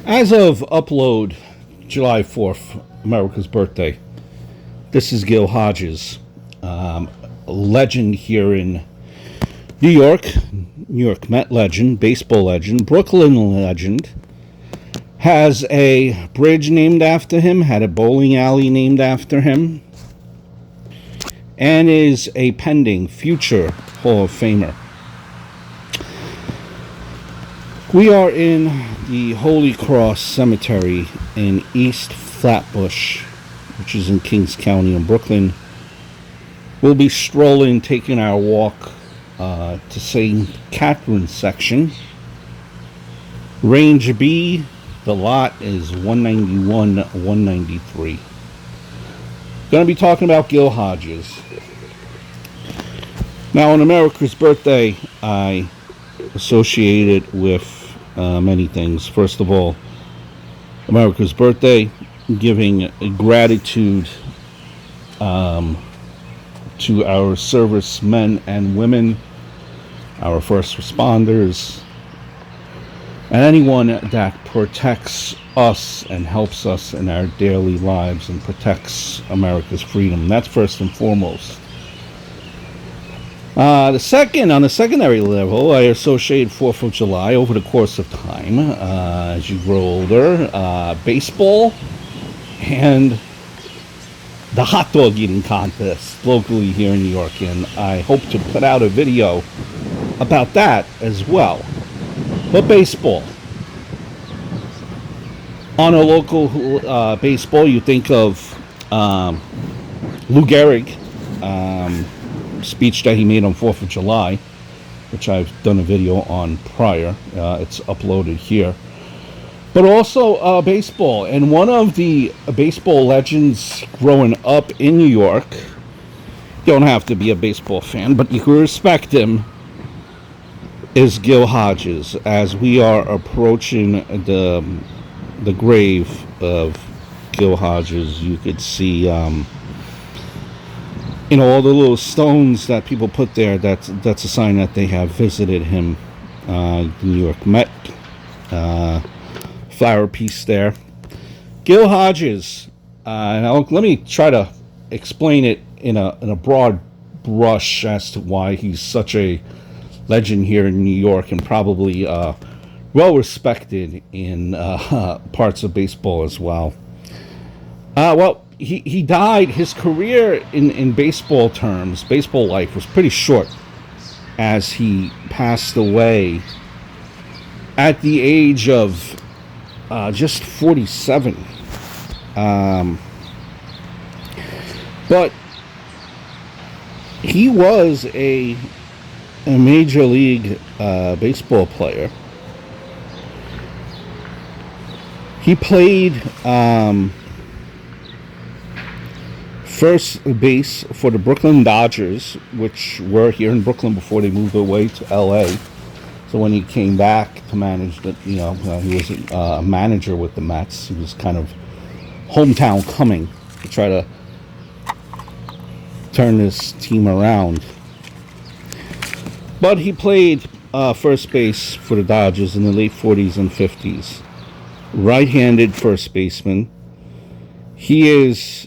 As of upload, July 4th, America's birthday, this is Gil Hodges, a legend here in New York, New York Met legend, baseball legend, Brooklyn legend, has a bridge named after him, had a bowling alley named after him, and is a pending future Hall of Famer. We are in the Holy Cross Cemetery in East Flatbush, which is in Kings County in Brooklyn. We'll be strolling, taking our walk to St. Catherine's section. Range B, the lot is 191, 193. Going to be talking about Gil Hodges. Now, on America's birthday, I associate it with many things. First of all, America's birthday, giving gratitude to our servicemen and women, our first responders, and anyone that protects us and helps us in our daily lives and protects America's freedom. That's first and foremost. On the secondary level, I associate 4th of July over the course of time, as you grow older, baseball, and the hot dog eating contest locally here in New York. And I hope to put out a video about that as well. But baseball. On a local baseball, you think of Lou Gehrig, speech that he made on 4th of July, which I've done a video on prior. It's uploaded here. But also baseball. And one of the baseball legends growing up in New York, you don't have to be a baseball fan, but you can respect him, is Gil Hodges. As we are approaching the grave of Gil Hodges, you could see all the little stones that people put there, that's a sign that they have visited him. The New York Met flower piece there. Gil Hodges. Now let me try to explain it in a broad brush as to why he's such a legend here in New York and probably well respected in parts of baseball as well. He died. His career in baseball terms, baseball life, was pretty short, as he passed away at the age of just 47. But he was a major league baseball player. He played first base for the Brooklyn Dodgers, which were here in Brooklyn before they moved away to LA. So when he came back to manage he was a manager with the Mets. He was kind of hometown coming to try to turn this team around. But he played first base for the Dodgers in the late 40s and 50s. Right-handed first baseman. He is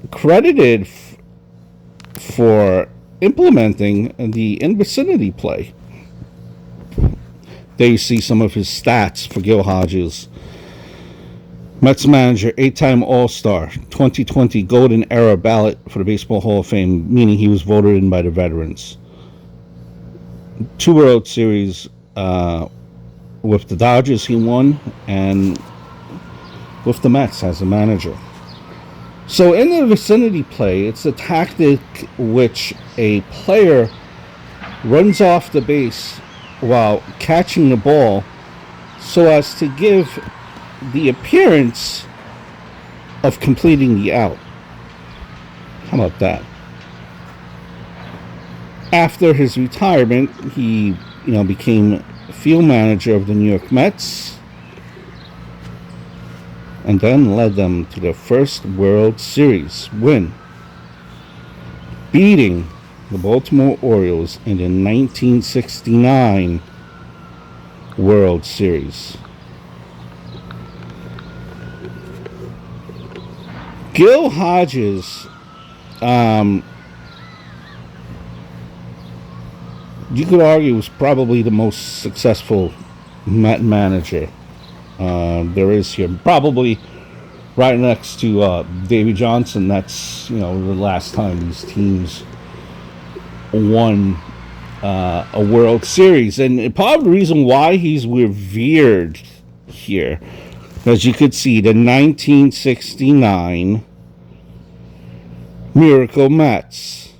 credited for implementing the in-vicinity play. There you see some of his stats for Gil Hodges. Mets manager, 8-time All-Star, 2020 Golden Era ballot for the Baseball Hall of Fame, meaning he was voted in by the veterans. 2 World Series with the Dodgers he won, and with the Mets as a manager. So in the vicinity play, it's a tactic which a player runs off the base while catching the ball so as to give the appearance of completing the out. How about that? After his retirement, he became field manager of the New York Mets, and then led them to their first World Series win, beating the Baltimore Orioles in the 1969 World Series. Gil Hodges, you could argue, was probably the most successful Met manager there is here. Probably right next to Davy Johnson. That's, the last time these teams won a World Series. And part of the reason why he's revered here, as you could see, the 1969 Miracle Mets.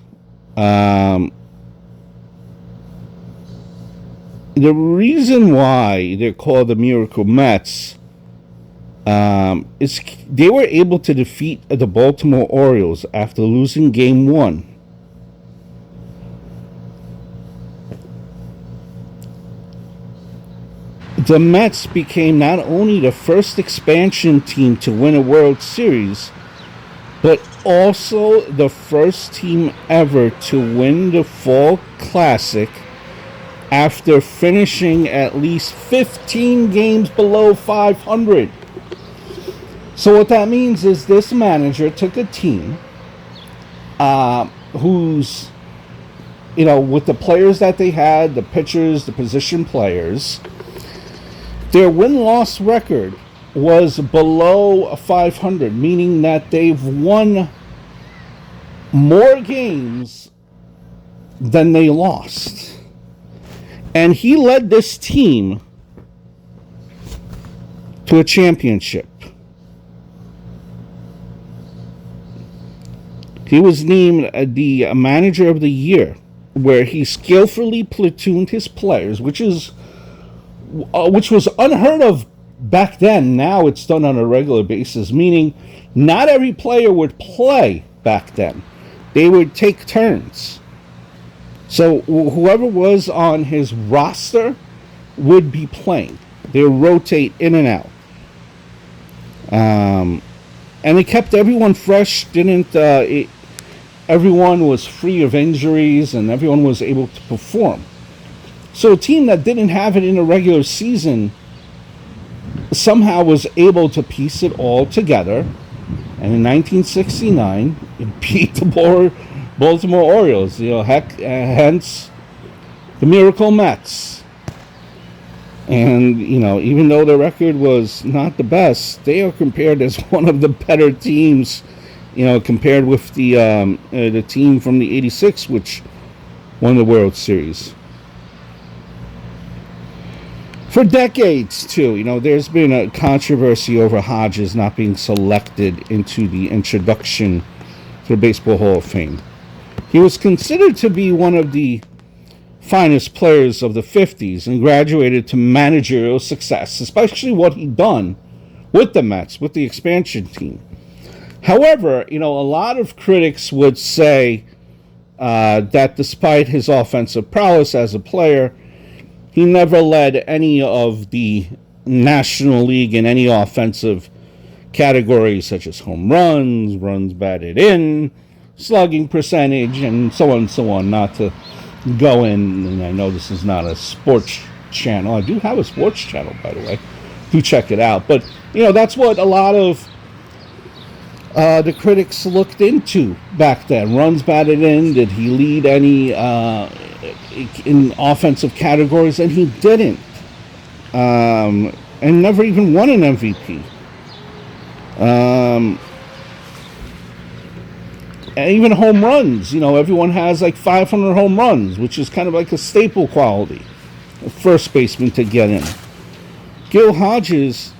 The reason why they're called the Miracle Mets is they were able to defeat the Baltimore Orioles after losing Game 1. The Mets became not only the first expansion team to win a World Series, but also the first team ever to win the Fall Classic after finishing at least 15 games below 500. So what that means is this manager took a team who's, with the players that they had, the pitchers, the position players, their win-loss record was below 500, meaning that they've won more games than they lost. And he led this team to a championship. He was named the manager of the year, where he skillfully platooned his players, which was unheard of back then. Now it's done on a regular basis, meaning not every player would play back then. They would take turns. So whoever was on his roster would be playing. They would rotate in and out. And it kept everyone fresh. Everyone was free of injuries, and everyone was able to perform. So a team that didn't have it in a regular season somehow was able to piece it all together, and in 1969 it beat the Baltimore Orioles. Hence the Miracle Mets. And even though the record was not the best, they are compared as one of the better teams. Compared with the team from the '86, which won the World Series. For decades, too, there's been a controversy over Hodges not being selected into the introduction to the Baseball Hall of Fame. He was considered to be one of the finest players of the 50s and graduated to managerial success, especially what he'd done with the Mets, with the expansion team. However, a lot of critics would say that despite his offensive prowess as a player, he never led any of the National League in any offensive categories such as home runs, runs batted in, slugging percentage, and so on, not to go in. And I know this is not a sports channel. I do have a sports channel, by the way. Do check it out. But, that's what a lot of the critics looked into back then. Runs batted in. Did he lead any in offensive categories? And he didn't. And never even won an MVP. And even home runs. Everyone has like 500 home runs, which is kind of like a staple quality. A first baseman to get in. Gil Hodges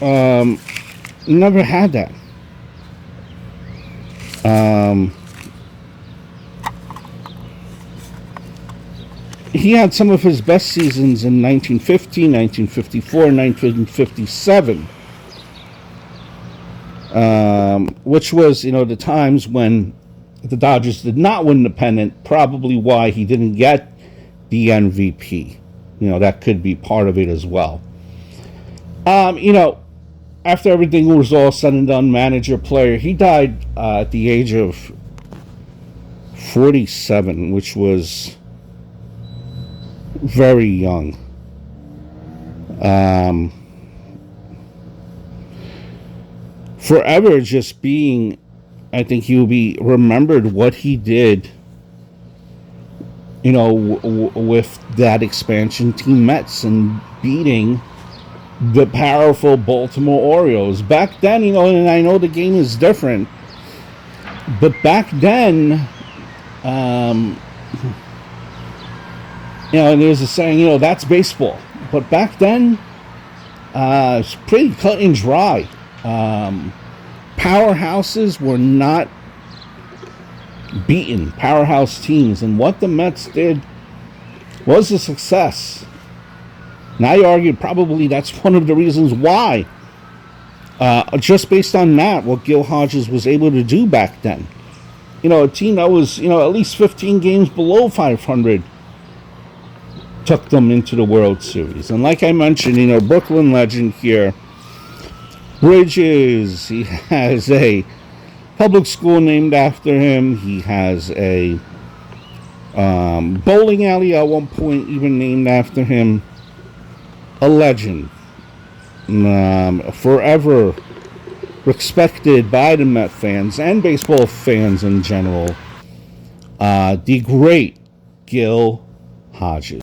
never had that. He had some of his best seasons in 1950, 1954, 1957, which was, the times when the Dodgers did not win the pennant, probably why he didn't get the MVP. That could be part of it as well. After everything was all said and done, manager, player, he died at the age of 47, which was very young. forever just being, I think he will be remembered what he did, with that expansion team Mets and beating the powerful Baltimore Orioles. Back then, and I know the game is different, but back then, and there's a saying, that's baseball. But back then, it's pretty cut and dry. Powerhouses were not beaten, powerhouse teams, and what the Mets did was a success. And I argue probably that's one of the reasons why, just based on that, what Gil Hodges was able to do back then. A team that was, at least 15 games below 500 took them into the World Series. And like I mentioned, Brooklyn legend here, Bridges, he has a public school named after him. He has a bowling alley at one point even named after him. A legend. Forever respected by the Met fans and baseball fans in general. The great Gil Hodges.